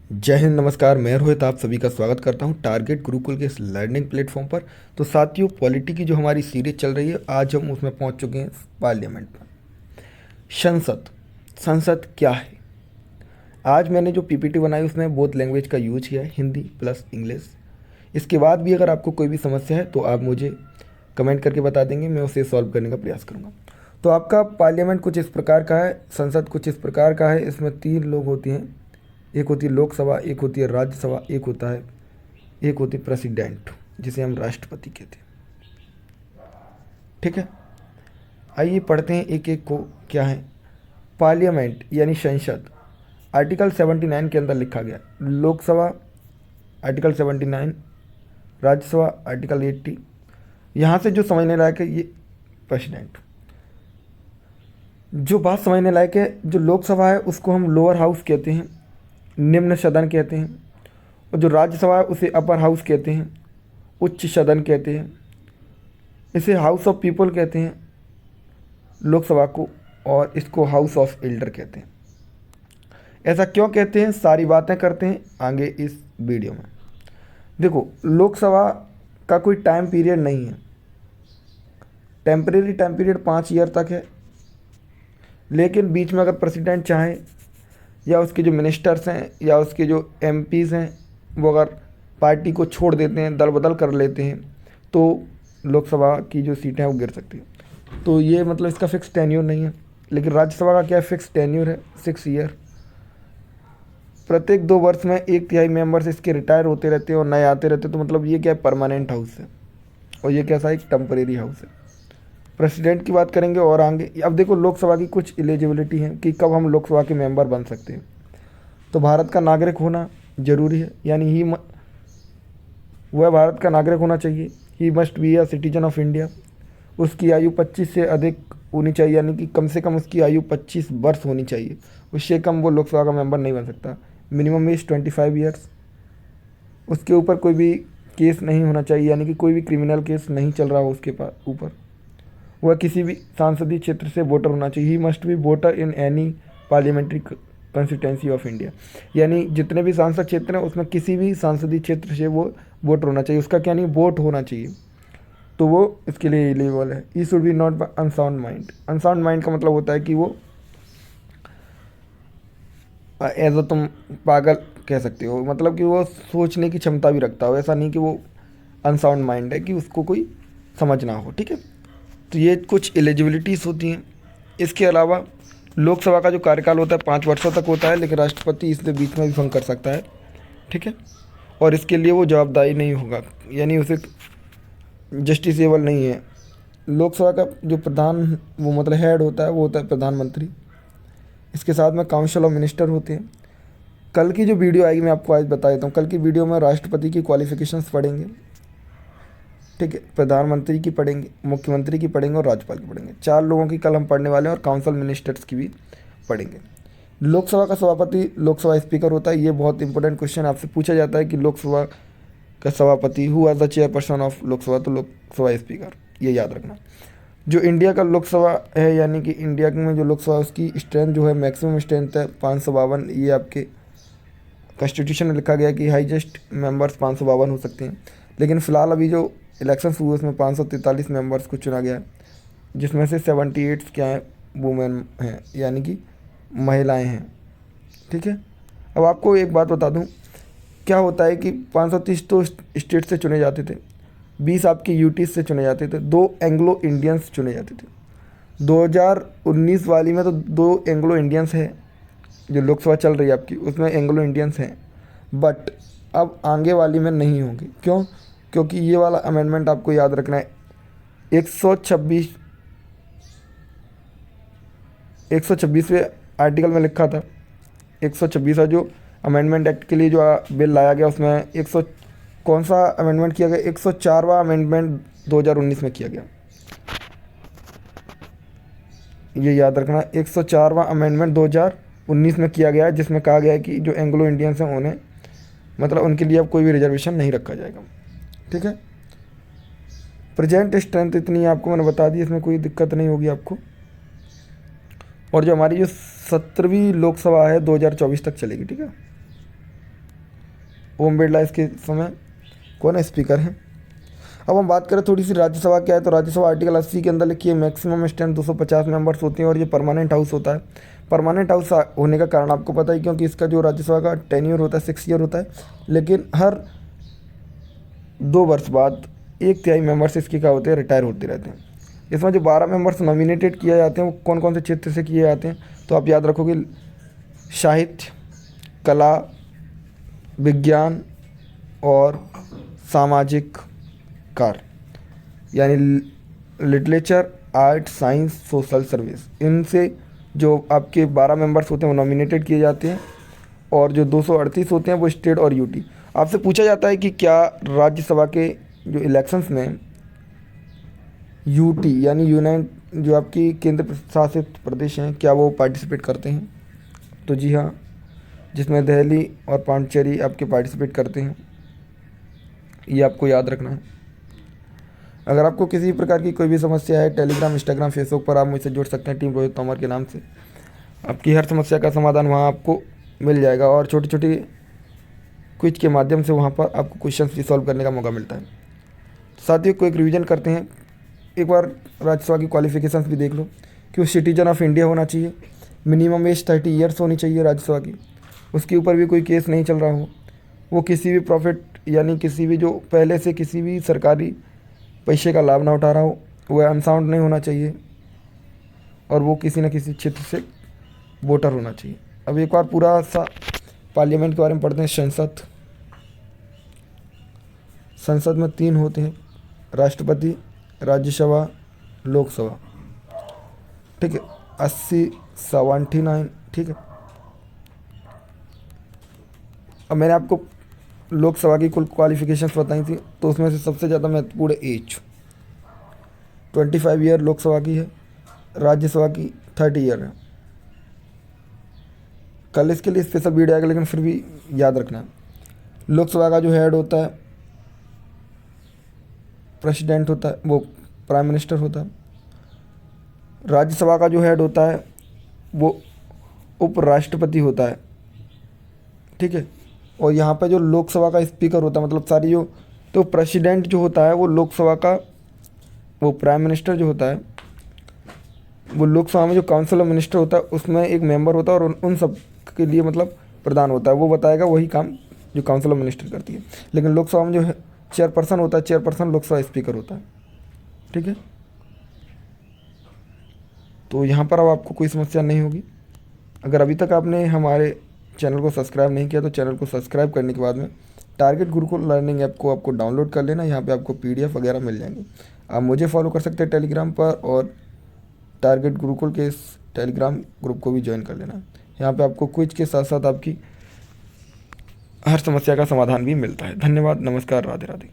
जय हिंद, नमस्कार। मैं रोहित आप सभी का स्वागत करता हूं टारगेट गुरुकुल के इस लर्निंग प्लेटफॉर्म पर। तो साथियों, पॉलिटी की जो हमारी सीरीज चल रही है, आज हम उसमें पहुंच चुके हैं पार्लियामेंट में। संसद संसद क्या है? आज मैंने जो पीपीटी बनाई उसमें बोथ लैंग्वेज का यूज किया है, हिंदी प्लस इंग्लिश। इसके बाद भी अगर आपको कोई भी समस्या है तो आप मुझे कमेंट करके बता देंगे, मैं उसे सॉल्व करने का प्रयास करूँगा। तो आपका पार्लियामेंट कुछ इस प्रकार का है, संसद कुछ इस प्रकार का है। इसमें तीन लोग होते हैं, एक होती है लोकसभा, एक होती है राज्यसभा, एक होती है प्रेसिडेंट, जिसे हम राष्ट्रपति कहते हैं। ठीक है, आइए पढ़ते हैं एक एक को। क्या है पार्लियामेंट यानी संसद? आर्टिकल 79 के अंदर लिखा गया। Lok Sabha article 79, Rajya Sabha article 80। यहाँ से जो समझने लायक है, ये प्रेसिडेंट। जो बात समझने लायक है, जो लोकसभा है उसको हम लोअर हाउस कहते हैं, निम्न सदन कहते हैं। और जो राज्यसभा है उसे अपर हाउस कहते हैं, उच्च सदन कहते हैं। इसे हाउस ऑफ पीपल कहते हैं लोकसभा को, और इसको हाउस ऑफ एल्डर कहते हैं। ऐसा क्यों कहते हैं, सारी बातें करते हैं आगे इस वीडियो में। देखो, लोकसभा का कोई टाइम पीरियड नहीं है। टेम्परेरी टाइम पीरियड 5 ईयर तक है, लेकिन बीच में अगर प्रेसिडेंट चाहे या उसके जो मिनिस्टर्स हैं या उसके जो एमपीज़ हैं, वो अगर पार्टी को छोड़ देते हैं, दल बदल कर लेते हैं, तो लोकसभा की जो सीटें हैं वो गिर सकती हैं। तो ये मतलब इसका फिक्स टेन्योर नहीं है। लेकिन राज्यसभा का क्या फिक्स टेन्योर है, 6 ईयर। प्रत्येक 2 वर्ष में 1/3 मेंबर्स इसके रिटायर होते रहते हैं और नए आते रहते हैं। तो मतलब ये क्या है, परमानेंट हाउस है, और ये कैसा एक टेम्परेरी हाउस है। प्रेसिडेंट की बात करेंगे और आगे। अब देखो, लोकसभा की कुछ एलिजिबिलिटी है कि कब हम लोकसभा के मेंबर बन सकते हैं। तो भारत का नागरिक होना जरूरी है, यानी वह भारत का नागरिक होना चाहिए। He must be a citizen of India. उसकी आयु 25 से अधिक होनी चाहिए, यानी कि कम से कम उसकी आयु 25 वर्ष होनी चाहिए। उससे कम वो लोकसभा का मेंबर नहीं बन सकता। Minimum age 25 years. उसके ऊपर कोई भी केस नहीं होना चाहिए, यानी कि कोई भी क्रिमिनल केस नहीं चल रहा हो उसके पास ऊपर। वह किसी भी सांसदीय क्षेत्र से वोटर होना चाहिए। He must be voter in any parliamentary constituency of India. यानी जितने भी सांसद क्षेत्र हैं उसमें किसी भी सांसदीय क्षेत्र से वो वोटर होना चाहिए। उसका क्या नहीं, वोट होना चाहिए, तो वो इसके लिए एलिजिबल है। He should be not by unsound mind. Unsound mind का मतलब होता है कि वो एज तुम पागल कह सकते हो, मतलब कि वो सोचने की क्षमता भी रखता हो। ऐसा नहीं कि वो अनसाउंड माइंड है कि उसको कोई समझ ना हो। ठीक है, तो ये कुछ एलिजिबिलिटीज़ होती हैं। इसके अलावा लोकसभा का जो कार्यकाल होता है 5 वर्षों तक होता है, लेकिन राष्ट्रपति इसके बीच में भी भंग कर सकता है। ठीक है, और इसके लिए वो जवाबदारी नहीं होगा, यानी उसे जस्टिसेबल नहीं है। लोकसभा का जो प्रधान वो मतलब हेड होता है, वो होता है प्रधानमंत्री। इसके साथ में काउंसिल ऑफ मिनिस्टर होते हैं। कल की जो वीडियो आएगी मैं आपको आज बता देता हूँ। कल की वीडियो में राष्ट्रपति की क्वालिफिकेशंस पढ़ेंगे, ठीक है, प्रधानमंत्री की पढ़ेंगे, मुख्यमंत्री की पढ़ेंगे और राज्यपाल की पढ़ेंगे। 4 लोगों की कल हम पढ़ने वाले हैं, और काउंसिल मिनिस्टर्स की भी पढ़ेंगे। लोकसभा का सभापति लोकसभा स्पीकर होता है। ये बहुत इंपॉर्टेंट क्वेश्चन आपसे पूछा जाता है कि लोकसभा का सभापति who are the chairperson of Lok Sabha, तो लोकसभा स्पीकर, ये याद रखना। जो इंडिया का लोकसभा है, यानी कि इंडिया में जो लोकसभा उसकी स्ट्रेंथ जो है, मैक्सिमम स्ट्रेंथ है 552। ये आपके कॉन्स्टिट्यूशन में लिखा गया है कि हाईएस्ट मेंबर्स 552 हो सकते हैं। लेकिन फ़िलहाल अभी जो इलेक्शंस हुए उसमें 543 मेंबर्स को चुना गया है, जिसमें से 78 क्या है, वुमेन हैं, यानी कि महिलाएं हैं। ठीक है, अब आपको एक बात बता दूं, क्या होता है कि 530 तो स्टेट से चुने जाते थे, 20 आपके यूटी से चुने जाते थे, 2 एंग्लो इंडियंस चुने जाते थे। 2019 वाली में तो 2 एंग्लो इंडियंस हैं। जो लोकसभा चल रही है आपकी, उसमें एंग्लो इंडियंस हैं, बट अब आगे वाली में नहीं होंगे। क्यों? क्योंकि ये वाला अमेंडमेंट आपको याद रखना है। 126 126वें आर्टिकल में लिखा था, 126 जो अमेंडमेंट एक्ट के लिए जो बिल लाया गया, उसमें 100 कौन सा अमेंडमेंट किया गया, 104वां अमेंडमेंट 2019 में किया गया। ये याद रखना, 104वां अमेंडमेंट 2019 में किया गया है, जिसमें कहा गया है कि जो एंग्लो इंडियंस हैं उन्हें मतलब उनके लिए अब कोई भी रिजर्वेशन नहीं रखा जाएगा। ठीक है, प्रेजेंट स्ट्रेंथ इतनी आपको मैंने बता दी, इसमें कोई दिक्कत नहीं होगी आपको। और जो हमारी जो 17वीं लोकसभा है 2024 तक चलेगी। ठीक है, ओम बिरला इसके समय कौन है, स्पीकर हैं। अब हम बात करें थोड़ी सी राज्यसभा क्या है, तो राज्यसभा आर्टिकल 80 के अंदर लिखी है मैक्सिमम स्ट्रेंथ 250 मेंबर्स होते हैं और ये परमानेंट हाउस होता है। परमानेंट हाउस होने का कारण आपको पता है, क्योंकि इसका जो राज्यसभा का टेन्योर होता है 6 ईयर होता है, लेकिन हर 2 वर्ष बाद 1/3 मेंबर्स इसके क्या होते हैं, रिटायर होते रहते हैं। इसमें जो 12 मेंबर्स नॉमिनेटेड किए जाते हैं वो कौन कौन से क्षेत्र से किए जाते हैं, तो आप याद रखोगे साहित्य, कला, विज्ञान और सामाजिक कार्य, यानी literature, art, science, social service. इनसे जो आपके 12 मेंबर्स होते हैं वो नॉमिनेटेड किए जाते हैं, और जो 238 होते हैं वो स्टेट और यूटी। आपसे पूछा जाता है कि क्या राज्यसभा के जो इलेक्शंस में यूटी यानी यूनाइट जो आपकी केंद्र शासित प्रदेश हैं, क्या वो पार्टिसिपेट करते हैं, तो जी हाँ, जिसमें दिल्ली और पांडिचेरी आपके पार्टिसिपेट करते हैं, ये आपको याद रखना है। अगर आपको किसी प्रकार की कोई भी समस्या है, टेलीग्राम, इंस्टाग्राम, फेसबुक पर आप मुझसे जुड़ सकते हैं टीम रोहित तोमर के नाम से। आपकी हर समस्या का समाधान वहाँ आपको मिल जाएगा, और छोटी छोटी क्विज के माध्यम से वहाँ पर आपको क्वेश्चंस भी सॉल्व करने का मौका मिलता है। साथियों को एक रिवीजन करते हैं, एक बार राज्यसभा की क्वालिफिकेशंस भी देख लो कि वो सिटीजन ऑफ इंडिया होना चाहिए, मिनिमम एज 30 ईयर्स होनी चाहिए राज्यसभा की, उसके ऊपर भी कोई केस नहीं चल रहा हो, वो किसी भी प्रॉफिट यानी किसी भी जो पहले से किसी भी सरकारी पैसे का लाभ ना उठा रहा हो, वह अनसाउंड नहीं होना चाहिए, और वो किसी न किसी क्षेत्र से वोटर होना चाहिए। अब एक बार पूरा सा पार्लियामेंट के बारे में पढ़ते हैं। संसद में 3 होते हैं, राष्ट्रपति, राज्यसभा, लोकसभा, ठीक है। 80, 79, ठीक है। अब मैंने आपको लोकसभा की कुल क्वालिफिकेशंस बताई थी, तो उसमें से सबसे ज़्यादा महत्वपूर्ण एज 25 ईयर लोकसभा की है, राज्यसभा की 30 ईयर है। कल इसके लिए स्पेशल वीडियो आएगा, लेकिन फिर भी याद रखना है, लोकसभा का जो हेड होता है प्रेसिडेंट होता है, वो प्राइम मिनिस्टर होता है। राज्यसभा का जो हेड होता है वो उपराष्ट्रपति होता है, ठीक है। और यहाँ पे जो लोकसभा का स्पीकर होता है, मतलब सारी जो, तो प्रेसिडेंट जो होता है वो लोकसभा का, वो प्राइम मिनिस्टर जो होता है वो लोकसभा में जो काउंसिल ऑफ मिनिस्टर होता है उसमें एक मेंबर होता है, और उन सब के लिए मतलब प्रधान होता है, वो बताएगा वही काम जो काउंसिल ऑफ मिनिस्टर करती है। लेकिन लोकसभा में जो चेयरपर्सन होता है, चेयरपर्सन लोकसभा स्पीकर होता है, ठीक है। तो यहाँ पर अब आपको कोई समस्या नहीं होगी। अगर अभी तक आपने हमारे चैनल को सब्सक्राइब नहीं किया तो चैनल को सब्सक्राइब करने के बाद में टारगेट गुरुकुल लर्निंग ऐप को आपको डाउनलोड कर लेना। यहाँ पे आपको PDF वगैरह मिल जाएंगे। आप मुझे फॉलो कर सकते हैं टेलीग्राम पर, और टारगेट गुरुकुल के इस टेलीग्राम ग्रुप को भी ज्वाइन कर लेना। यहाँ पे आपको क्विज के साथ साथ आपकी हर समस्या का समाधान भी मिलता है। धन्यवाद, नमस्कार, राधे राधे।